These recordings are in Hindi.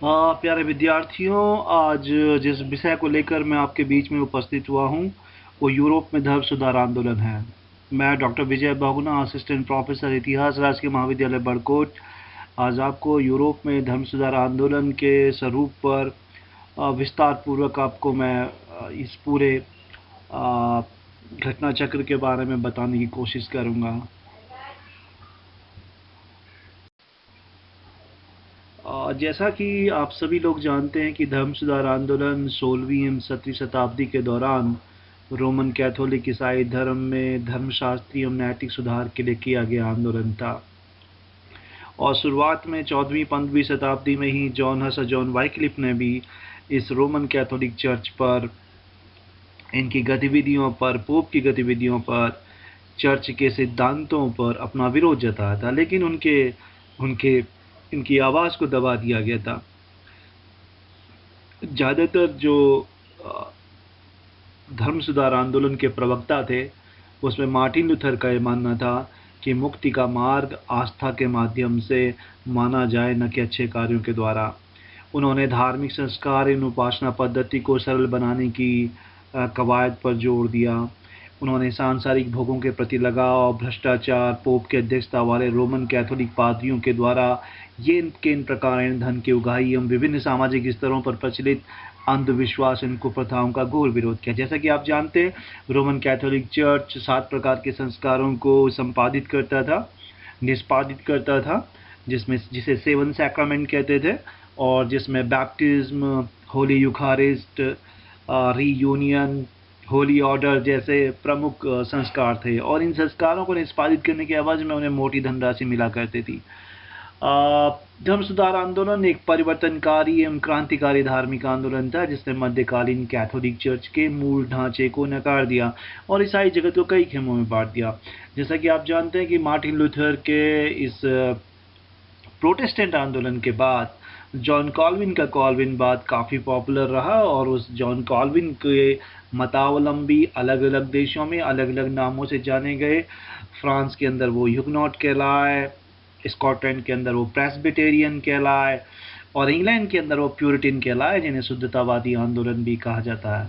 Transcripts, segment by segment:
प्यारे विद्यार्थियों, आज जिस विषय को लेकर मैं आपके बीच में उपस्थित हुआ हूँ वो यूरोप में धर्म सुधार आंदोलन है। मैं doctor Vijay Bahuguna, assistant professor इतिहास, राजकीय महाविद्यालय बड़कोट, आज आपको यूरोप में धर्म सुधार आंदोलन के स्वरूप पर विस्तार पूर्वक आपको मैं इस पूरे घटना चक्र के बारे में बताने की कोशिश करूँगा। जैसा कि आप सभी लोग जानते हैं कि धर्म सुधार आंदोलन 16वीं एवं 17वीं शताब्दी के दौरान रोमन कैथोलिक ईसाई धर्म में धर्मशास्त्री एवं नैतिक सुधार के लिए किया गया आंदोलन था। और शुरुआत में 14वीं-15वीं शताब्दी में ही जॉन वाइक्लिफ ने भी इस रोमन कैथोलिक चर्च पर, इनकी गतिविधियों पर, पोप की गतिविधियों पर, चर्च के सिद्धांतों पर अपना विरोध जताया था, लेकिन उनके इनकी आवाज़ को दबा दिया गया था। ज़्यादातर जो धर्म सुधार आंदोलन के प्रवक्ता थे, उसमें मार्टिन लूथर का ये मानना था कि मुक्ति का मार्ग आस्था के माध्यम से माना जाए, न कि अच्छे कार्यों के द्वारा। उन्होंने धार्मिक संस्कार इन उपासना पद्धति को सरल बनाने की कवायद पर जोर दिया। उन्होंने सांसारिक भोगों के प्रति लगाव, भ्रष्टाचार, पोप की अध्यक्षता वाले रोमन कैथोलिक पादरियों के द्वारा इन प्रकार धन की उगाही एवं विभिन्न सामाजिक स्तरों पर प्रचलित अंधविश्वास, इन कुप्रथाओं का घोर विरोध किया। जैसा कि आप जानते हैं, रोमन कैथोलिक चर्च 7 प्रकार के संस्कारों को संपादित करता था, निष्पादित करता था, जिसे 7 सैक्रामेंट कहते थे, और जिसमें baptism, Holi Eucharist, reunion, Holi order जैसे प्रमुख संस्कार थे। और इन संस्कारों को निष्पादित करने के एवज में उन्हें मोटी धनराशि मिला करती थी। धर्म सुधार आंदोलन एक परिवर्तनकारी एवं क्रांतिकारी धार्मिक आंदोलन था, जिसने मध्यकालीन कैथोलिक चर्च के मूल ढांचे को नकार दिया और ईसाई जगत को कई खेमों में बांट दिया। जैसा कि आप जानते हैं कि मार्टिन लूथर के इस प्रोटेस्टेंट आंदोलन के बाद जॉन कॉल्विन का कॉल्विनवाद काफ़ी पॉपुलर रहा, और उस जॉन कॉल्विन के मतावलंबी अलग अलग देशों में अलग अलग नामों से जाने गए। फ्रांस के अंदर वो ह्यूगनॉट कहलाए, स्कॉटलैंड के अंदर वो प्रेस्बिटेरियन कहलाए, और इंग्लैंड के अंदर वो प्यूरिटन कहलाए, जिन्हें शुद्धतावादी आंदोलन भी कहा जाता है।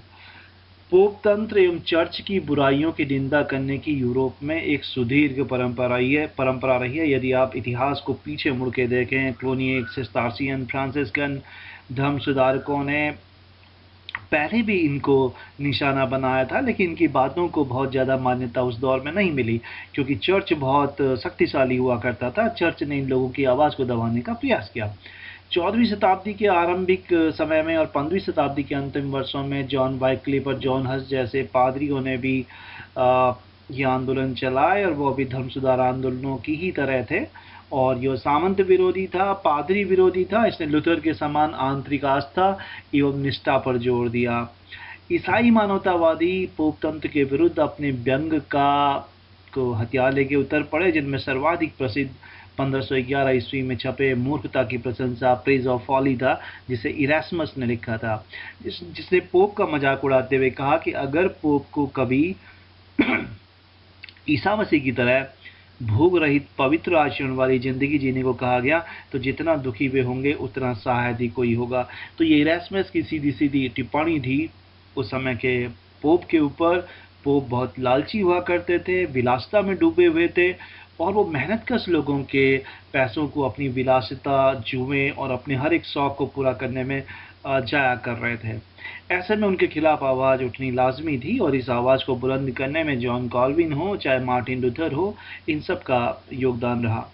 पोप तंत्र एवं चर्च की बुराइयों की निंदा करने की यूरोप में एक सुदीर्घ परंपरा रही है। यदि आप इतिहास को पीछे मुड़ के देखें, क्लोनिक, सिस्तार्सियन, फ्रांसिस्कन धर्म सुधारकों ने पहले भी इनको निशाना बनाया था, लेकिन इनकी बातों को बहुत ज़्यादा मान्यता उस दौर में नहीं मिली, क्योंकि चर्च बहुत शक्तिशाली हुआ करता था। चर्च ने इन लोगों की आवाज़ को दबाने का प्रयास किया। 14वीं शताब्दी के आरंभिक समय में और 15वीं शताब्दी के अंतिम वर्षों में जॉन वाइक्लिफ और जॉन हस जैसे पादरियों ने भी ये आंदोलन चलाए, और वो भी धर्म सुधार आंदोलनों की ही तरह थे। और यह सामंत विरोधी था, पादरी विरोधी था। इसने लूथर के समान आंतरिक आस्था एवं निष्ठा पर जोर दिया। ईसाई मानवतावादी पोप तंत्र के विरुद्ध अपने व्यंग को हथियार लेके उतर पड़े, जिनमें सर्वाधिक प्रसिद्ध 1511 ईस्वी में छपे मूर्खता की प्रशंसा, प्रेज ऑफ फॉली था, जिसे इरास्मस ने लिखा था, जिसने पोप का मजाक उड़ाते हुए कहा कि अगर पोप को कभी ईसा मसीह की तरह भोग रहित पवित्र आचरण वाली ज़िंदगी जीने को कहा गया, तो जितना दुखी वे होंगे उतना शायद ही कोई होगा। तो ये इरास्मस की सीधी सीधी टिप्पणी थी उस समय के पोप के ऊपर। पोप बहुत लालची हुआ करते थे, विलासिता में डूबे हुए थे, और वो मेहनतकश लोगों के पैसों को अपनी विलासिता, जुएं और अपने हर एक शौक़ को पूरा करने में जाया कर रहे थे। ऐसे में उनके खिलाफ आवाज़ उठनी लाजमी थी, और इस आवाज़ को बुलंद करने में जॉन कॉल्विन हो चाहे मार्टिन लूथर हो, इन सब का योगदान रहा।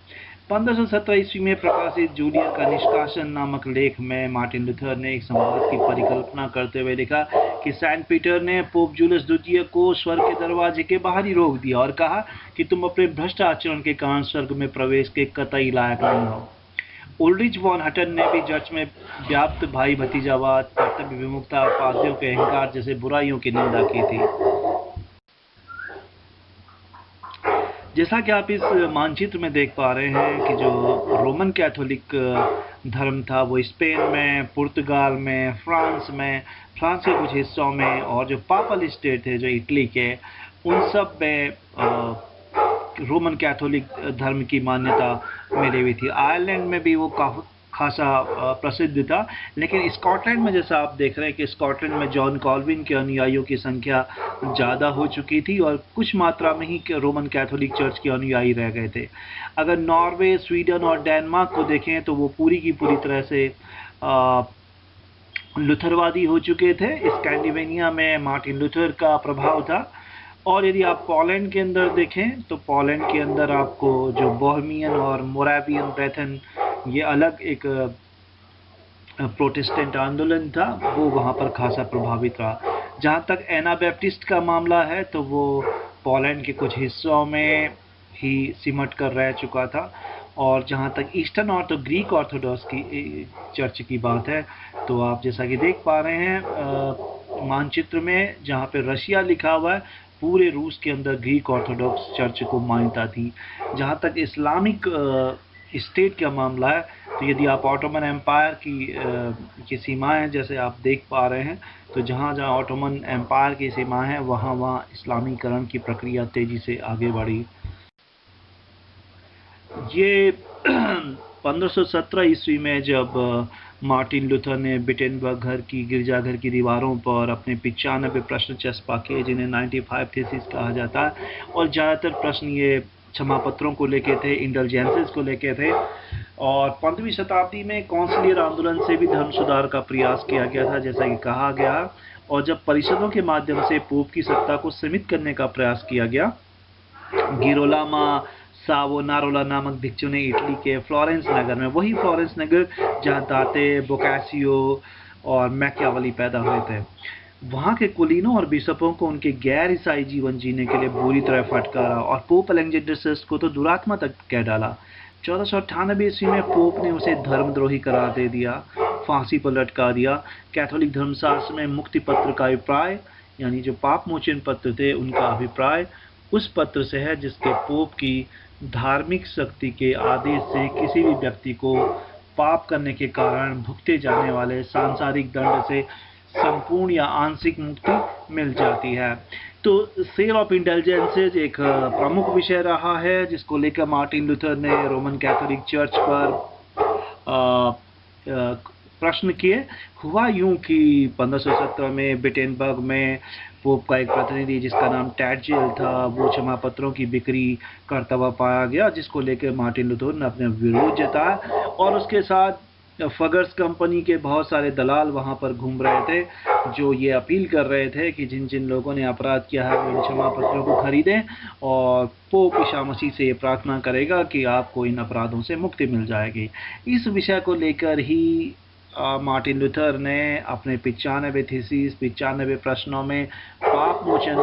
1517 ईस्वी में प्रकाशित जूलियन का निष्कासन नामक लेख में मार्टिन लूथर ने एक संवाद की परिकल्पना करते हुए लिखा कि सेंट पीटर ने पोप जूलियस द्वितीय को स्वर्ग के दरवाजे के बाहर ही रोक दिया और कहा कि तुम अपने भ्रष्ट आचरण के कारण स्वर्ग में प्रवेश के कतई लायक नहीं हो। उल्ड्रिच वॉन हटन ने भी चर्च में व्याप्त भाई भतीजावाद, कर्तव्य विमुखता, पादरियों के अहंकार जैसे बुराइयों की निंदा की थी। जैसा कि आप इस मानचित्र में देख पा रहे हैं कि जो रोमन कैथोलिक धर्म था वो स्पेन में, पुर्तगाल में, फ्रांस के कुछ हिस्सों में, और जो पापल स्टेट थे जो इटली के, उन सब में रोमन कैथोलिक धर्म की मान्यता मिली हुई थी। आयरलैंड में भी वो खासा प्रसिद्ध था। लेकिन स्कॉटलैंड में जैसा आप देख रहे हैं कि स्कॉटलैंड में जॉन कॉल्विन के अनुयायियों की संख्या ज़्यादा हो चुकी थी और कुछ मात्रा में ही रोमन कैथोलिक चर्च के अनुयायी रह गए थे। अगर नॉर्वे, स्वीडन और डेनमार्क को देखें तो वो पूरी की पूरी तरह से लुथरवादी हो चुके थे। स्कैंडिनेविया में मार्टिन लूथर का प्रभाव था। और यदि आप पोलैंड के अंदर देखें तो पोलैंड के अंदर आपको जो बोहेमियन और मोरावियन ब्रेथन, ये अलग एक प्रोटेस्टेंट आंदोलन था, वो वहाँ पर खासा प्रभावित रहा। जहाँ तक एनाबैप्टिस्ट का मामला है तो वो पोलैंड के कुछ हिस्सों में ही सिमट कर रह चुका था। और जहाँ तक ईस्टर्न ग्रीक ऑर्थोडॉक्स की चर्च की बात है तो आप जैसा कि देख पा रहे हैं मानचित्र में, जहाँ पे रशिया लिखा हुआ है, पूरे रूस के अंदर ग्रीक ऑर्थोडॉक्स चर्च को मान्यता थी। जहाँ तक इस्लामिक स्टेट का मामला है तो यदि आप ऑटोमन एम्पायर की सीमाएं जैसे आप देख पा रहे हैं, तो जहाँ जहाँ ऑटोमन एम्पायर की सीमाएं हैं वहाँ इस्लामीकरण की प्रक्रिया तेज़ी से आगे बढ़ी। ये 1517 ईस्वी में जब मार्टिन लूथर ने विटेनबर्ग की गिरजाघर की दीवारों पर अपने 95 प्रश्न चस्पा किए, जिन्हें 95 थीसिस कहा जाता है। और ज़्यादातर प्रश्न ये क्षमा पत्रों को लेके थे, इंडल्जेंसेस को लेके थे। और 15वीं शताब्दी में कौंसिलियर आंदोलन से भी धर्म सुधार का प्रयास किया गया था, जैसा कि कहा गया। और जब परिषदों के माध्यम से पोप की सत्ता को सीमित करने का प्रयास किया गया, गिरोलामा सावोनारोला नामक भिक्षु ने इटली के फ्लोरेंस नगर में, वही फ्लोरेंस नगर जहाँ दाते, बोकासियो और मैकियावेली पैदा हुए थे, वहाँ के कुलीनों और बिशपों को उनके गैर ईसाई जीवन जीने के लिए बुरी तरह फटकारा और पोप अलेक्जेंडर VI को तो दुरात्मा तक कह डाला। 1498 ईस्वी में पोप ने उसे धर्मद्रोही करार दे दिया, फांसी पर लटका दिया। कैथोलिक धर्मशास्त्र में मुक्ति पत्र का अभिप्राय, यानी जो पाप मोचन पत्र थे उनका अभिप्राय उस पत्र से है जिसके पोप की धार्मिक शक्ति के आदेश से किसी भी व्यक्ति को पाप करने के कारण भुगते जाने वाले सांसारिक दंड से संपूर्ण या आंशिक मुक्ति मिल जाती है। तो सेल ऑफ इंडल्जेंसेज एक प्रमुख विषय रहा है, जिसको लेकर मार्टिन लूथर ने रोमन कैथोलिक चर्च पर प्रश्न किए। हुआ यूं कि 1517 में विटेनबर्ग में पोप का एक प्रतिनिधि जिसका नाम टैडजेल था, वो क्षमा पत्रों की बिक्री करता हुआ पाया गया, जिसको लेकर मार्टिन लूथर ने अपने विरोध जताया। और उसके साथ फगर्स कंपनी के बहुत सारे दलाल वहाँ पर घूम रहे थे, जो ये अपील कर रहे थे कि जिन जिन लोगों ने अपराध किया है वो इन क्षमा पत्रों को खरीदें, और पोप ईसा मसीह से ये प्रार्थना करेगा कि आपको इन अपराधों से मुक्ति मिल जाएगी। इस विषय को लेकर ही मार्टिन लूथर ने अपने 95 थीसिस, 95 प्रश्नों में पाप मोचन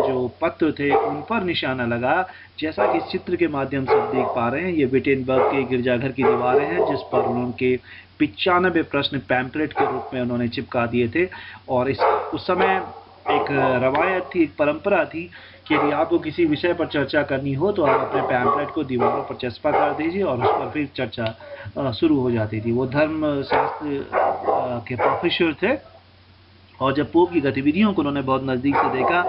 जो पत्र थे उन पर निशाना लगा। जैसा कि इस चित्र के माध्यम से आप देख पा रहे हैं, ये विटेनबर्ग के गिरजाघर की दीवारें हैं जिस पर उनके 95 प्रश्न पैम्पलेट के रूप में उन्होंने चिपका दिए थे। और उस समय एक रवायत थी, एक परंपरा थी कि यदि आपको किसी विषय पर चर्चा करनी हो तो आप अपने पैम्पलेट को दीवारों पर चस्पा कर दीजिए और उस पर फिर चर्चा शुरू हो जाती थी। वो धर्मशास्त्र के प्रोफेसर थे, और जब पोप की गतिविधियों को उन्होंने बहुत नज़दीक से देखा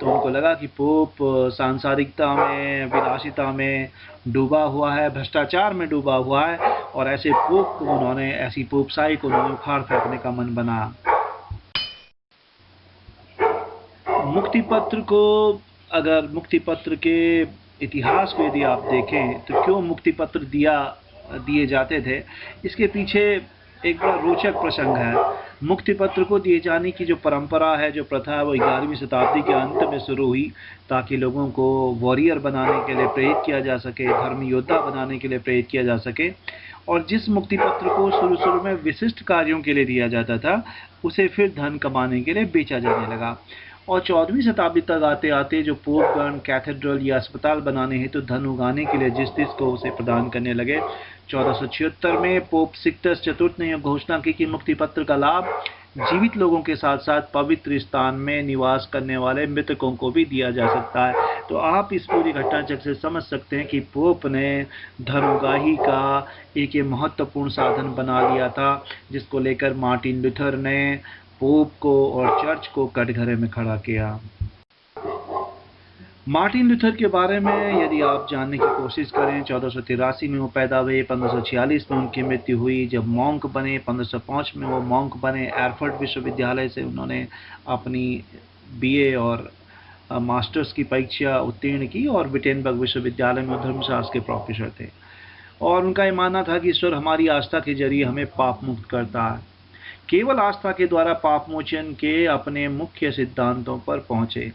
तो उनको लगा कि पोप सांसारिकता में, विलासिता में डूबा हुआ है, भ्रष्टाचार में डूबा हुआ है, और ऐसे पोप को उन्होंने, ऐसी पोपशाही को उन्होंने उखाड़ फेंकने का मन बनाया। मुक्ति पत्र को, अगर मुक्ति पत्र के इतिहास को यदि आप देखें तो क्यों मुक्ति पत्र दिए जाते थे, इसके पीछे एक बड़ा रोचक प्रसंग है। मुक्ति पत्र को दिए जाने की जो परंपरा है, जो प्रथा है, वो 11वीं शताब्दी के अंत में शुरू हुई ताकि लोगों को वॉरियर बनाने के लिए प्रेरित किया जा सके, धर्म योद्धा बनाने के लिए प्रेरित किया जा सके। और जिस मुक्ति पत्र को शुरू में विशिष्ट कार्यों के लिए दिया जाता था, उसे फिर धन कमाने के लिए बेचा जाने लगा। और 14वीं शताब्दी तक आते आते जो पोपगण कैथेड्रल या अस्पताल बनाने हेतु धन उगाने के लिए जिस को उसे प्रदान करने लगे। 1476 में पोप सिक्टस चतुर्थ ने यह घोषणा की कि मुक्ति पत्र का लाभ जीवित लोगों के साथ साथ पवित्र स्थान में निवास करने वाले मृतकों को भी दिया जा सकता है। तो आप इस पूरी घटना चक्र से समझ सकते हैं कि पोप ने धन उगाही का एक ये महत्वपूर्ण साधन बना लिया था, जिसको लेकर मार्टिन लूथर ने पोप को और चर्च को कटघरे में खड़ा किया। मार्टिन लूथर के बारे में यदि आप जानने की कोशिश करें, 1483 में वो पैदा हुए, 1546 में उनकी मृत्यु हुई। जब मॉन्क बने 1505 में वो मॉन्क बने। एरफर्ड विश्वविद्यालय से उन्होंने अपनी बीए और मास्टर्स की परीक्षा उत्तीर्ण की और विटेनबर्ग विश्वविद्यालय में धर्मशास्त्र के प्रोफेसर थे। और उनका ये मानना था कि ईश्वर हमारी आस्था के जरिए हमें पाप मुक्त करता है। केवल आस्था के द्वारा पाप मोचन के अपने मुख्य सिद्धांतों पर पहुंचे।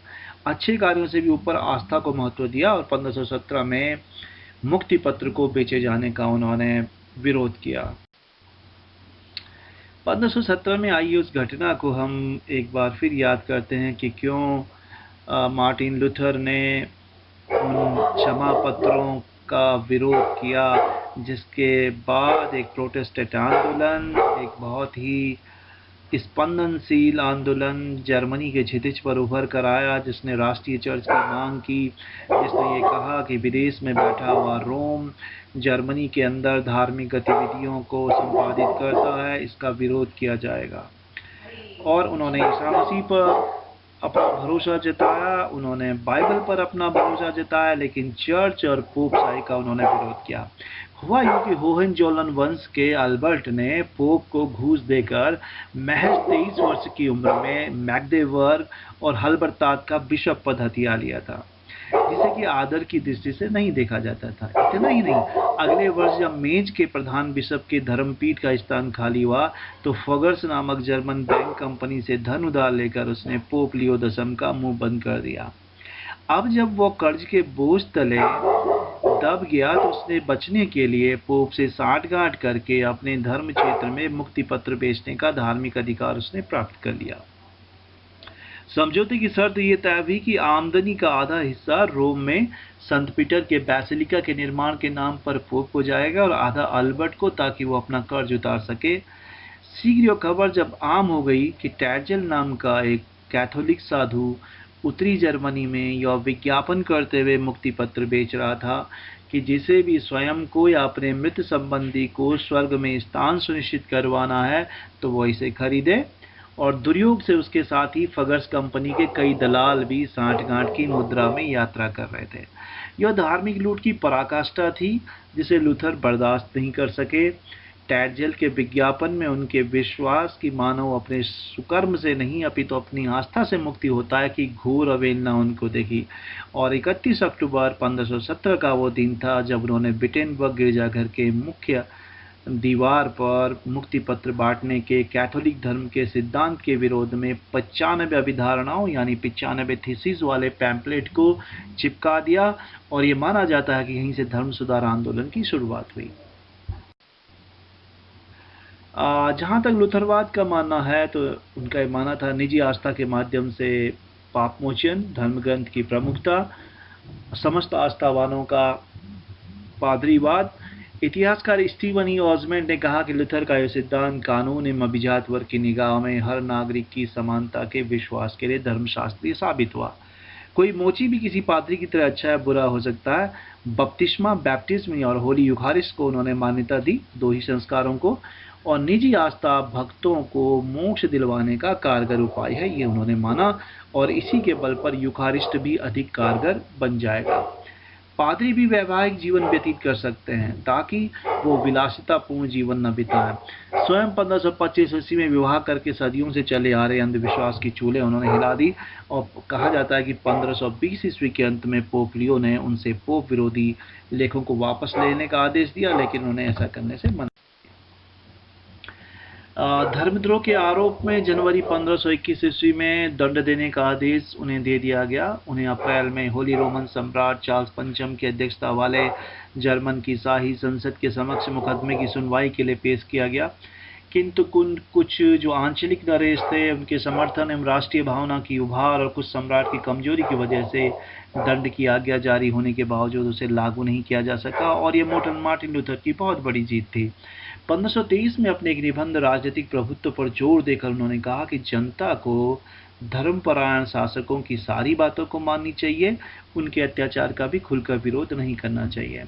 अच्छे कार्यों से भी ऊपर आस्था को महत्व दिया और 1517 में मुक्ति पत्र को बेचे जाने का उन्होंने विरोध किया। 1517 में आई उस घटना को हम एक बार फिर याद करते हैं कि क्यों मार्टिन लूथर ने उन क्षमा पत्रों का विरोध किया, जिसके बाद एक प्रोटेस्टेंट आंदोलन, एक बहुत ही स्पंदनशील आंदोलन जर्मनी के क्षितिज पर उभर कर आया, जिसने राष्ट्रीय चर्च की मांग की, जिसने ये कहा कि विदेश में बैठा हुआ रोम जर्मनी के अंदर धार्मिक गतिविधियों को संपादित करता है, इसका विरोध किया जाएगा। और उन्होंने ईसा मसीह पर अपना भरोसा जताया, उन्होंने बाइबल पर अपना भरोसा जताया, लेकिन चर्च और पोपशाही का उन्होंने विरोध किया। हुआ यूं कि होहेंजोलन वंश के अल्बर्ट ने पोप को घूस देकर महज 23 वर्ष की उम्र में मैग्देबर्ग और हल्बरताद का बिशप पद हथिया लिया था, जिसे कि आदर की दृष्टि से नहीं देखा जाता था। इतना ही नहीं, अगले वर्ष जब मेज के प्रधान बिशप के धर्मपीठ का स्थान खाली हुआ, तो फगर्स नामक जर्मन बैंक कंपनी से धन उधार लेकर उसने पोप लियो 10 का मुंह बंद कर दिया। अब जब वो कर्ज के बोझ तले दब गया, तो उसने बचने के लिए पोप से साठगांठ करके अपने धर्म क्षेत्र में मुक्ति पत्र बेचने का धार्मिक अधिकार उसने प्राप्त कर लिया। समझौते की शर्त यह तय हुई कि आमदनी का आधा हिस्सा रोम में संत पीटर के बैसिलिका के निर्माण के नाम पर पोप को जाएगा और आधा अल्बर्ट को, ताकि वो अपना कर्ज उतार सके। शीघ्र खबर जब आम हो गई कि टैजल नाम का एक कैथोलिक साधु उत्तरी जर्मनी में यह विज्ञापन करते हुए मुक्ति पत्र बेच रहा था कि जिसे भी स्वयं को या अपने मृत संबंधी को स्वर्ग में स्थान सुनिश्चित करवाना है, तो वो इसे खरीदे। और दुर्योग से उसके साथ ही फगर्स कंपनी के कई दलाल भी साठगांठ की मुद्रा में यात्रा कर रहे थे। यह धार्मिक लूट की पराकाष्ठा थी, जिसे लूथर बर्दाश्त नहीं कर सके। टैडजेल के विज्ञापन में उनके विश्वास की मानव अपने सुकर्म से नहीं अपितु अपनी आस्था से मुक्ति होता है कि घोर अवहेलना उनको देखी। और 31 अक्टूबर 1517 का वो दिन था जब उन्होंने विटेनबर्ग गिरजाघर के मुख्य दीवार पर मुक्ति पत्र बांटने के कैथोलिक धर्म के सिद्धांत के विरोध में 95 अभिधारणाओं यानी 95 थीसिस वाले पैम्पलेट को चिपका दिया। और ये माना जाता है कि यहीं से धर्म सुधार आंदोलन की शुरुआत हुई। जहाँ तक लूथरवाद का मानना है, तो उनका ये मानना था निजी आस्था के माध्यम से पापमोचन, धर्म ग्रंथ की प्रमुखता, समस्त आस्थावानों का पादरीवाद। इतिहासकार स्टीवन ई ऑजमेंट ने कहा कि लूथर का यह सिद्धांत कानून एवं अभिजात वर्ग की निगाह में हर नागरिक की समानता के विश्वास के लिए धर्मशास्त्रीय साबित हुआ। कोई मोची भी किसी पादरी की तरह अच्छा या बुरा हो सकता है। बपतिस्मा, बैप्टिज्म और होली यूखारिस्ट को उन्होंने मान्यता दी, दो ही संस्कारों को। और निजी आस्था भक्तों को मोक्ष दिलवाने का कारगर उपाय है, ये उन्होंने माना। और इसी के बल पर यूखारिस्ट भी अधिक कारगर बन जाएगा। पादरी भी वैवाहिक जीवन व्यतीत कर सकते हैं ताकि वो विलासितापूर्ण जीवन न बिताएं। स्वयं 1525 ईस्वी में विवाह करके सदियों से चले आ रहे अंधविश्वास की चूल्हे उन्होंने हिला दी। और कहा जाता है कि 1520 ईस्वी के अंत में पोप लियो ने उनसे पोप विरोधी लेखों को वापस लेने का आदेश दिया, लेकिन उन्हें ऐसा करने से मना। धर्मद्रोह के आरोप में जनवरी 1521 ईस्वी में दंड देने का आदेश उन्हें दे दिया गया। उन्हें अप्रैल में होली रोमन सम्राट चार्ल्स पंचम की अध्यक्षता वाले जर्मन की शाही संसद के समक्ष मुकदमे की सुनवाई के लिए पेश किया गया, किंतु कुछ जो आंचलिक नरेश थे, उनके समर्थन एवं राष्ट्रीय भावना की उभार और कुछ सम्राट की कमजोरी की वजह से दंड की आज्ञा जारी होने के बावजूद उसे लागू नहीं किया जा सका। और ये मार्टिन लूथर की बहुत बड़ी जीत थी। 1523 में अपने एक निबंध राजनीतिक प्रभुत्व पर जोर देकर उन्होंने कहा कि जनता को धर्मपरायण शासकों की सारी बातों को माननी चाहिए, उनके अत्याचार का भी खुलकर विरोध नहीं करना चाहिए।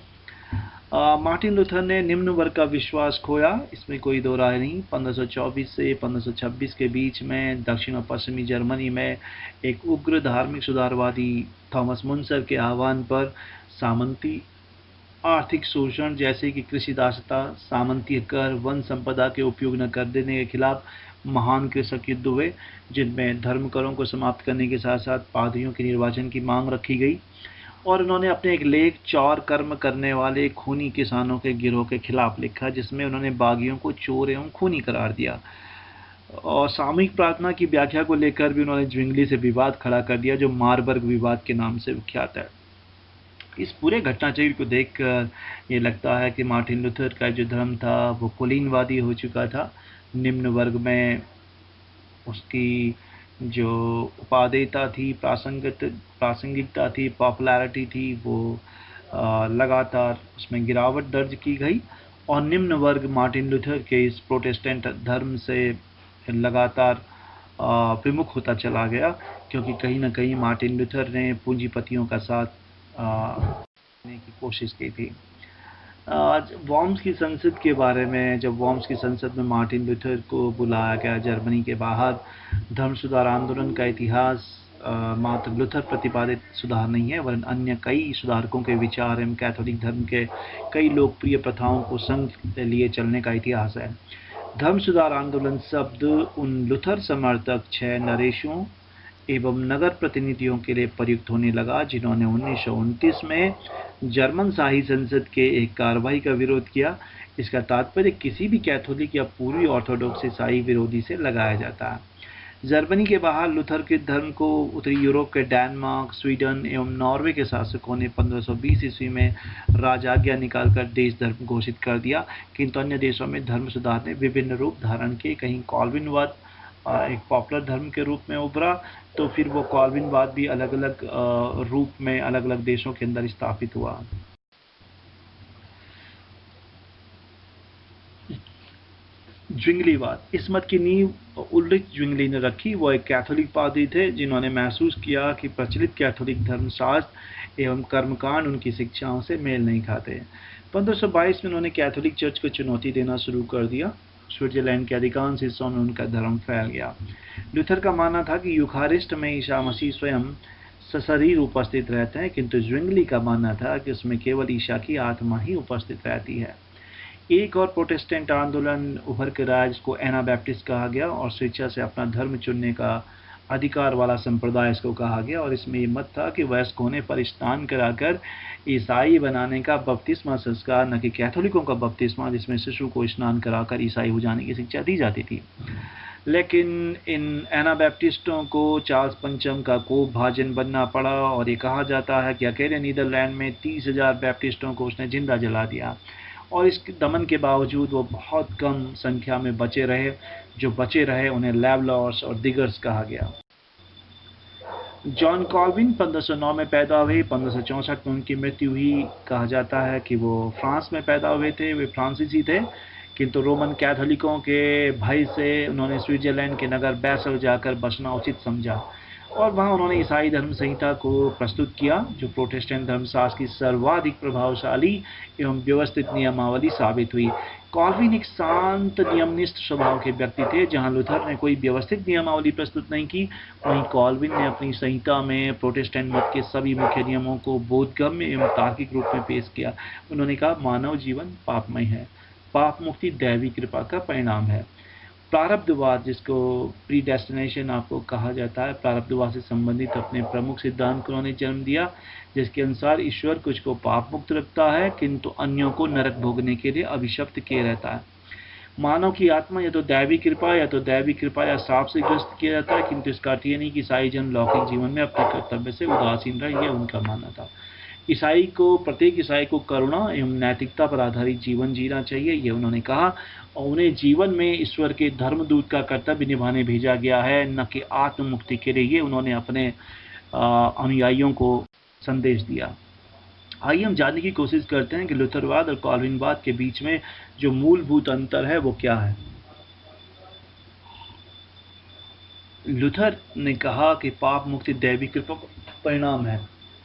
मार्टिन लूथर ने निम्न वर्ग का विश्वास खोया, इसमें कोई दो राय नहीं। 1524 से 1526 के बीच में दक्षिण और पश्चिमी जर्मनी में एक उग्र धार्मिक सुधारवादी थॉमस मुंसर के आह्वान पर सामंती आर्थिक शोषण जैसे कि कृषि दासता, सामंतीय कर, वन संपदा के उपयोग न कर देने के खिलाफ महान कृषक युद्ध हुए, जिनमें धर्म करों को समाप्त करने के साथ साथ पादरियों के निर्वाचन की मांग रखी गई। और उन्होंने अपने एक लेख चौर कर्म करने वाले खूनी किसानों के गिरोह के खिलाफ लिखा, जिसमें उन्होंने बागियों को चोर एवं खूनी करार दिया। और सामूहिक प्रार्थना की व्याख्या को लेकर भी उन्होंने ज्विंगली से विवाद खड़ा कर दिया, जो मारबर्ग विवाद के नाम से विख्यात है। इस पूरे घटनाचक्र को देखकर ये लगता है कि मार्टिन लूथर का जो धर्म था वो कुलीनवादी हो चुका था। निम्न वर्ग में उसकी जो उपादेयता थी, प्रासंगिकता थी, पॉपुलैरिटी थी, वो लगातार उसमें गिरावट दर्ज की गई। और निम्न वर्ग मार्टिन लूथर के इस प्रोटेस्टेंट धर्म से लगातार विमुख होता चला गया, क्योंकि कहीं ना कहीं मार्टिन लूथर ने पूंजीपतियों का साथ देने की कोशिश की थी। आज वर्म्स की संसद के बारे में, जब वर्म्स की संसद में मार्टिन लूथर को बुलाया गया जर्मनी के बाहर, धर्म सुधार आंदोलन का इतिहास मात्र लूथर प्रतिपादित सुधार नहीं है, वरन अन्य कई सुधारकों के विचार एवं कैथोलिक धर्म के कई लोकप्रिय प्रथाओं को संग लिए चलने का इतिहास है। धर्म सुधार आंदोलन शब्द उन लूथर समर्थक 6 नरेशों एवं नगर प्रतिनिधियों के लिए प्रयुक्त होने लगा, जिन्होंने 1929 में जर्मन शाही संसद के एक कार्रवाई का विरोध किया। इसका तात्पर्य किसी भी कैथोलिक या पूर्वी ऑर्थोडॉक्स ईसाई विरोधी से लगाया जाता है। जर्मनी के बाहर लूथर के धर्म को उत्तरी यूरोप के डेनमार्क, स्वीडन एवं नॉर्वे के शासकों ने 1520 ईस्वी में राजाज्ञा निकालकर देश धर्म घोषित कर दिया, किंतु अन्य देशों में धर्म सुधार ने विभिन्न रूप धारण किए। कहीं कॉल्विनवाद एक पॉपुलर धर्म के रूप में उभरा, तो फिर वो कॉल्विनवाद भी अलग अलग रूप में अलग अलग देशों के अंदर स्थापित हुआ। ज्विंगलीवाद, इस मत की नींव उल्रिच ज्विंगली ने रखी। वो एक कैथोलिक पादरी थे जिन्होंने महसूस किया कि प्रचलित कैथोलिक धर्मशास्त्र एवं कर्मकांड उनकी शिक्षाओं से मेल नहीं खाते। 1522 में उन्होंने कैथोलिक चर्च को चुनौती देना शुरू कर दिया। स्विट्जरलैंड के अधिकांश हिस्सों में उनका धर्म फैल गया। लूथर का मानना था कि यूखारिस्ट में ईसा मसीह स्वयं सशरीर उपस्थित रहते हैं, किंतु ज्विंगली का मानना था कि उसमें केवल ईसा की आत्मा ही उपस्थित रहती है। एक और प्रोटेस्टेंट आंदोलन उभर कर आया, जिसको एनाबैप्टिस्ट कहा गया, और स्वेच्छा से अपना धर्म चुनने का अधिकार वाला संप्रदाय इसको कहा गया। और इसमें ये मत था कि वयस्क होने पर स्नान कराकर ईसाई बनाने का बपतिस्मा संस्कार, न कि कैथोलिकों का बपतिस्मा जिसमें शिशु को स्नान कराकर ईसाई हो जाने की शिक्षा दी जाती थी। लेकिन इन एनाबैप्टिस्टों को चार्ल्स पंचम का कोप भाजन बनना पड़ा, और ये कहा जाता है कि अकेले नीदरलैंड में 30,000 बैप्टिस्टों को उसने जिंदा जला दिया। और इस दमन के बावजूद वो बहुत कम संख्या में बचे रहे। जो बचे रहे उन्हें लैवलॉर्स और दिगर्स कहा गया। जॉन कॉल्विन 1509 में पैदा हुए, 1564 में उनकी मृत्यु हुई। कहा जाता है कि वो फ्रांस में पैदा हुए थे, वे फ्रांसीसी थे, किंतु रोमन कैथोलिकों के भय से उन्होंने स्विट्जरलैंड के नगर बैसल जाकर बसना उचित समझा, और वहाँ उन्होंने ईसाई धर्म संहिता को प्रस्तुत किया, जो प्रोटेस्टेंट धर्मशास्त्र की सर्वाधिक प्रभावशाली एवं व्यवस्थित नियमावली साबित हुई। कॉल्विन एक शांत नियमनिष्ठ स्वभाव के व्यक्ति थे। जहाँ लूथर ने कोई व्यवस्थित नियमावली प्रस्तुत नहीं की, वहीं कॉल्विन ने अपनी संहिता में प्रोटेस्टेंट मत के सभी मुख्य नियमों को बोधगम्य एवं तार्किक रूप में पेश किया। उन्होंने कहा, मानव जीवन पापमय है, पाप मुक्ति दैवी कृपा का परिणाम है। प्रारब्धवाद, जिसको प्रीडेस्टिनेशन आपको कहा जाता है, प्रारब्धवाद से संबंधित अपने प्रमुख सिद्धांत को उन्होंने जन्म दिया, जिसके अनुसार ईश्वर कुछ को पाप मुक्त रखता है, किंतु अन्यों को नरक भोगने के लिए अभिशप्त किए रहता है। मानव की आत्मा या तो दैवी कृपा या साप से ग्रस्त किया जाता है, किंतु इसका अर्थ ये नहीं कि ईसाई जन लौकिक जीवन में अपने कर्तव्य से उदासीन रहे, यह उनका मानना था। प्रत्येक ईसाई को करुणा एवं नैतिकता पर आधारित जीवन जीना चाहिए, यह उन्होंने कहा, और उन्हें जीवन में ईश्वर के धर्मदूत का कर्तव्य निभाने भेजा गया है, न कि आत्म मुक्ति के लिए। ये उन्होंने अपने अनुयायियों को संदेश दिया। आइए हम जानने की कोशिश करते हैं कि लूथरवाद और कॉल्विनवाद के बीच में जो मूलभूत अंतर है वो क्या है। लूथर ने कहा कि पाप मुक्ति दैवी कृपा का परिणाम है,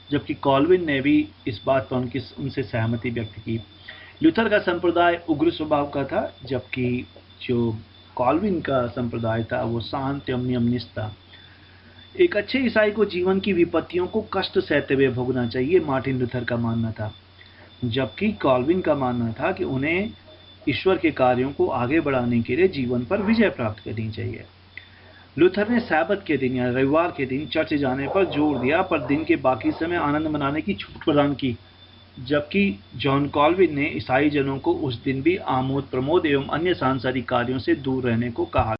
जबकि कॉल्विन ने भी इस बात पर उनसे सहमति व्यक्त की। लूथर का संप्रदाय उग्र स्वभाव का था, जबकि जो कॉल्विन का संप्रदाय था वो शांत एवं नियमनिष्ठ था। एक अच्छे ईसाई को जीवन की विपत्तियों को कष्ट सहते हुए भोगना चाहिए, मार्टिन लूथर का मानना था। जबकि कॉल्विन का मानना था कि उन्हें ईश्वर के कार्यों को आगे बढ़ाने के लिए जीवन पर विजय प्राप्त करनी चाहिए। लूथर ने सैबत के दिन या रविवार के दिन चर्च जाने पर जोर दिया, पर दिन के बाकी समय आनंद मनाने की छूट प्रदान की। जबकि जॉन कॉल्विन ने ईसाई जनों को उस दिन भी आमोद प्रमोद एवं अन्य सांसारिक कार्यों से दूर रहने को कहा।